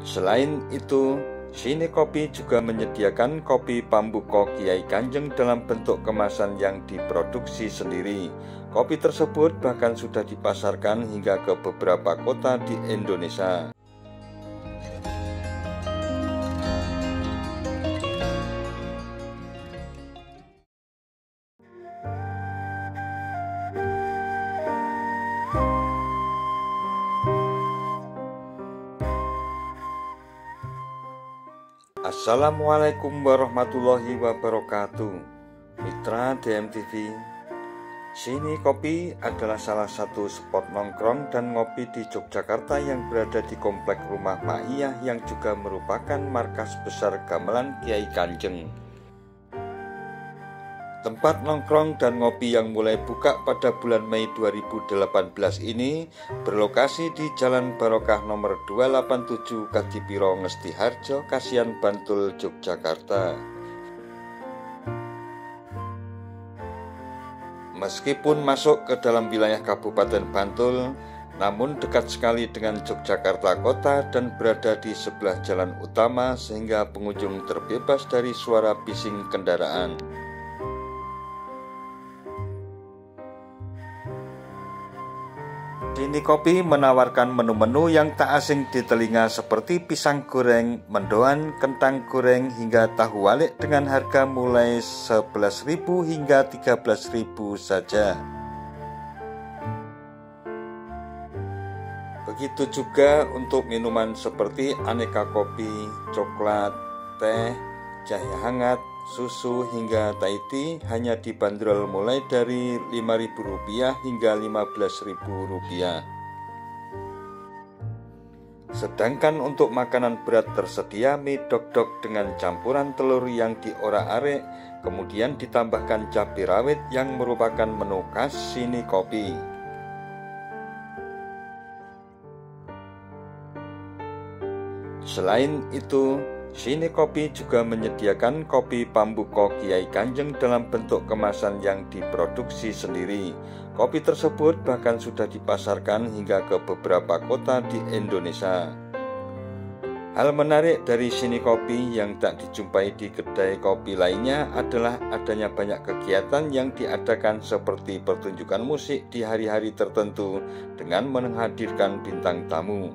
Selain itu, Sini Kopi juga menyediakan kopi Pambuko Kiai Kanjeng dalam bentuk kemasan yang diproduksi sendiri. Kopi tersebut bahkan sudah dipasarkan hingga ke beberapa kota di Indonesia. Assalamualaikum warahmatullahi wabarakatuh. Mitra DMTV, Sini Kopi adalah salah satu spot nongkrong dan ngopi di Yogyakarta yang berada di komplek rumah Mak Iyah yang juga merupakan markas besar gamelan Kiai Kanjeng. Tempat nongkrong dan ngopi yang mulai buka pada bulan Mei 2018 ini berlokasi di Jalan Barokah nomor 287 Kadipiro Ngesti Harjo, Kasihan, Bantul, Yogyakarta. Meskipun masuk ke dalam wilayah Kabupaten Bantul, namun dekat sekali dengan Yogyakarta kota dan berada di sebelah jalan utama sehingga pengunjung terbebas dari suara bising kendaraan. Sini Kopi menawarkan menu-menu yang tak asing di telinga seperti pisang goreng, mendoan, kentang goreng, hingga tahu walik dengan harga mulai 11.000 hingga 13.000 saja. Begitu juga untuk minuman seperti aneka kopi, coklat, teh, jahe hangat, susu hingga Thai tea hanya dibanderol mulai dari Rp5.000 hingga Rp15.000. Sedangkan untuk makanan berat tersedia mie dok-dok dengan campuran telur yang diorak-arik, kemudian ditambahkan cabai rawit yang merupakan menu khas Sini Kopi. Selain itu, Sini Kopi juga menyediakan kopi Pambuko Kiai Kanjeng dalam bentuk kemasan yang diproduksi sendiri. Kopi tersebut bahkan sudah dipasarkan hingga ke beberapa kota di Indonesia. Hal menarik dari Sini Kopi yang tak dijumpai di kedai kopi lainnya adalah adanya banyak kegiatan yang diadakan seperti pertunjukan musik di hari-hari tertentu dengan menghadirkan bintang tamu.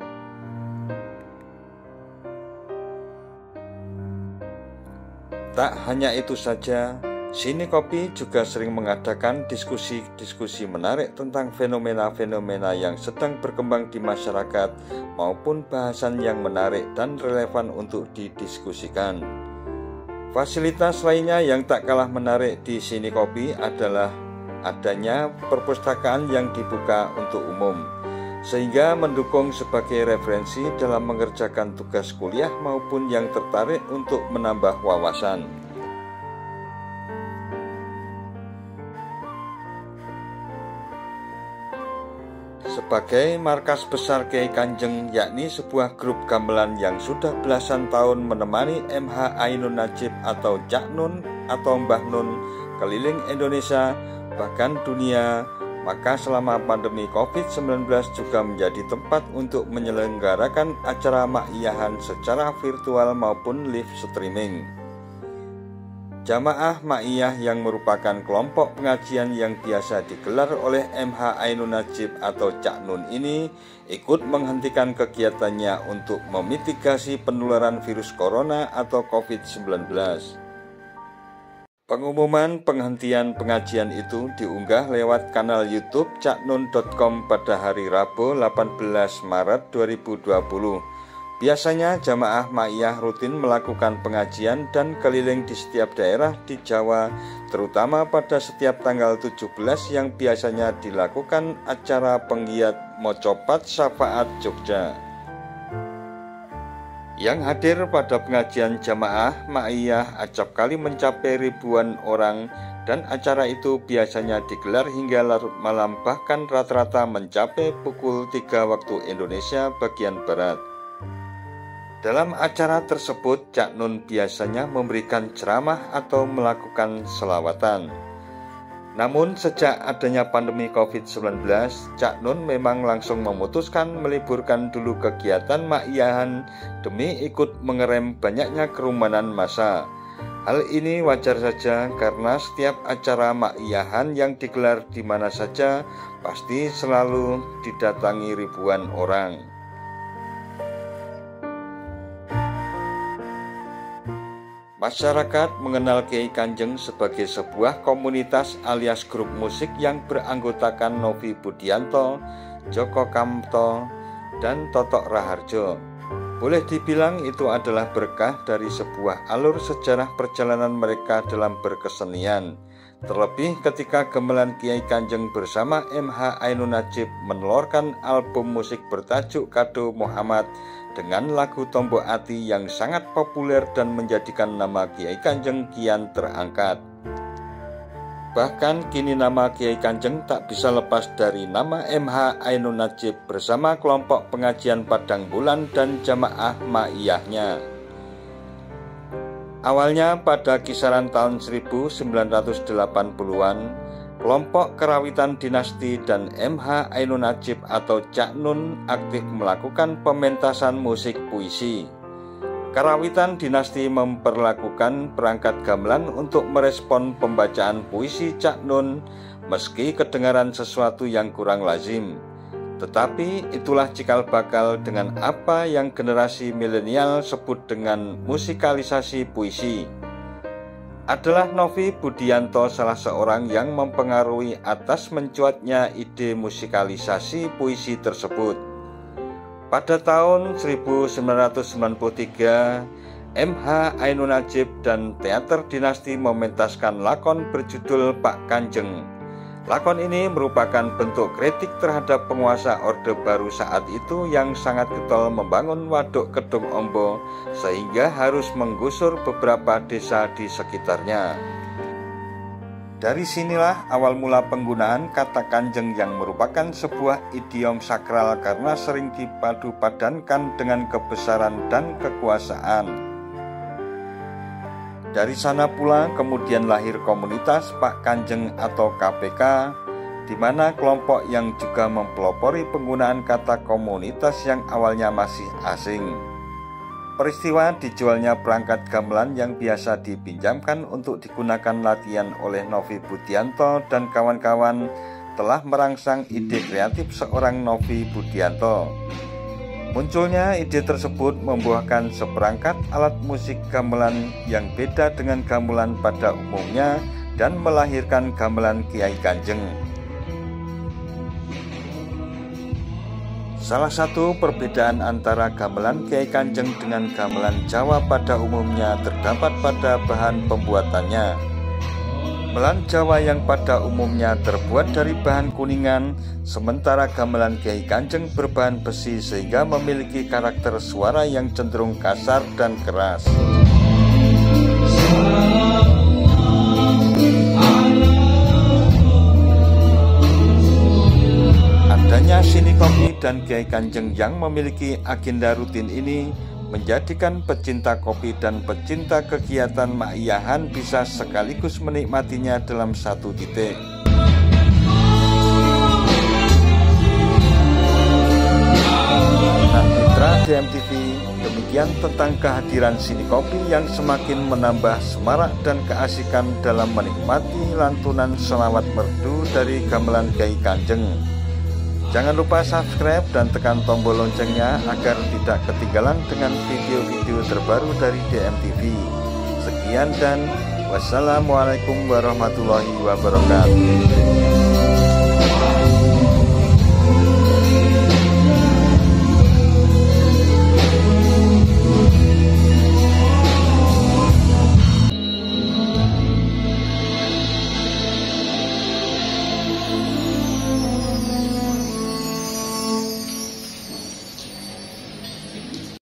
Tak hanya itu saja, Sini Kopi juga sering mengadakan diskusi-diskusi menarik tentang fenomena-fenomena yang sedang berkembang di masyarakat maupun bahasan yang menarik dan relevan untuk didiskusikan. Fasilitas lainnya yang tak kalah menarik di Sini Kopi adalah adanya perpustakaan yang dibuka untuk umum, sehingga mendukung sebagai referensi dalam mengerjakan tugas kuliah maupun yang tertarik untuk menambah wawasan. Sebagai markas besar Kiai Kanjeng, yakni sebuah grup gamelan yang sudah belasan tahun menemani MH Ainun Najib atau Cak Nun atau Mbah Nun keliling Indonesia bahkan dunia, maka selama pandemi COVID-19 juga menjadi tempat untuk menyelenggarakan acara Ma'iyahan secara virtual maupun live streaming. Jamaah Ma'iyah yang merupakan kelompok pengajian yang biasa digelar oleh MH Ainun Najib atau Cak Nun ini ikut menghentikan kegiatannya untuk memitigasi penularan virus corona atau COVID-19. Pengumuman penghentian pengajian itu diunggah lewat kanal YouTube caknun.com pada hari Rabu 18 Maret 2020. Biasanya jamaah Ma'iyah rutin melakukan pengajian dan keliling di setiap daerah di Jawa, terutama pada setiap tanggal 17 yang biasanya dilakukan acara penggiat Mocopat Syafaat Jogja. Yang hadir pada pengajian jamaah Ma'iyah acap kali mencapai ribuan orang dan acara itu biasanya digelar hingga larut malam, bahkan rata-rata mencapai pukul 3 waktu Indonesia bagian Barat. Dalam acara tersebut, Cak Nun biasanya memberikan ceramah atau melakukan selawatan. Namun sejak adanya pandemi COVID-19, Cak Nun memang langsung memutuskan meliburkan dulu kegiatan ma'iyahan demi ikut mengerem banyaknya kerumunan massa. Hal ini wajar saja karena setiap acara ma'iyahan yang digelar di mana saja pasti selalu didatangi ribuan orang. Masyarakat mengenal Kiai Kanjeng sebagai sebuah komunitas alias grup musik yang beranggotakan Novi Budianto, Joko Kamto, dan Totok Raharjo. Boleh dibilang itu adalah berkah dari sebuah alur sejarah perjalanan mereka dalam berkesenian. Terlebih ketika gamelan Kiai Kanjeng bersama MH Ainun Najib menelurkan album musik bertajuk Kado Muhammad dengan lagu Tombok Ati yang sangat populer dan menjadikan nama Kiai Kanjeng kian terangkat. Bahkan kini nama Kiai Kanjeng tak bisa lepas dari nama MH Ainun Najib bersama kelompok pengajian Padang Bulan dan jamaah ma'iyahnya. Awalnya pada kisaran tahun 1980-an, kelompok kerawitan dinasti dan MH Ainun Najib atau Cak Nun aktif melakukan pementasan musik puisi. Kerawitan dinasti memperlakukan perangkat gamelan untuk merespon pembacaan puisi Cak Nun meski kedengaran sesuatu yang kurang lazim. Tetapi itulah cikal bakal dengan apa yang generasi milenial sebut dengan musikalisasi puisi. Adalah Novi Budianto salah seorang yang mempengaruhi atas mencuatnya ide musikalisasi puisi tersebut. Pada tahun 1993, MH Ainun Najib dan Teater Dinasti mementaskan lakon berjudul Pak Kanjeng. Lakon ini merupakan bentuk kritik terhadap penguasa Orde Baru saat itu yang sangat getol membangun waduk Kedung Ombo sehingga harus menggusur beberapa desa di sekitarnya. Dari sinilah awal mula penggunaan kata kanjeng yang merupakan sebuah idiom sakral karena sering dipadu-padankan dengan kebesaran dan kekuasaan. Dari sana pula kemudian lahir komunitas Pak Kanjeng atau KPK, di mana kelompok yang juga mempelopori penggunaan kata komunitas yang awalnya masih asing. Peristiwa dijualnya perangkat gamelan yang biasa dipinjamkan untuk digunakan latihan oleh Novi Budianto dan kawan-kawan telah merangsang ide kreatif seorang Novi Budianto. Munculnya ide tersebut membuahkan seperangkat alat musik gamelan yang beda dengan gamelan pada umumnya dan melahirkan gamelan Kiai Kanjeng. Salah satu perbedaan antara gamelan Kiai Kanjeng dengan gamelan Jawa pada umumnya terdapat pada bahan pembuatannya. Gamelan Jawa yang pada umumnya terbuat dari bahan kuningan, sementara gamelan Kiai Kanjeng berbahan besi sehingga memiliki karakter suara yang cenderung kasar dan keras. Adanya Sini Kopi dan Kiai Kanjeng yang memiliki agenda rutin ini menjadikan pecinta kopi dan pecinta kegiatan ma'iyahan bisa sekaligus menikmatinya dalam satu titik. Nah, mitra DMTV, demikian tentang kehadiran Sini Kopi yang semakin menambah semarak dan keasikan dalam menikmati lantunan selawat merdu dari gamelan Kiai Kanjeng. Jangan lupa subscribe dan tekan tombol loncengnya agar tidak ketinggalan dengan video-video terbaru dari DMTV. Sekian dan wassalamualaikum warahmatullahi wabarakatuh.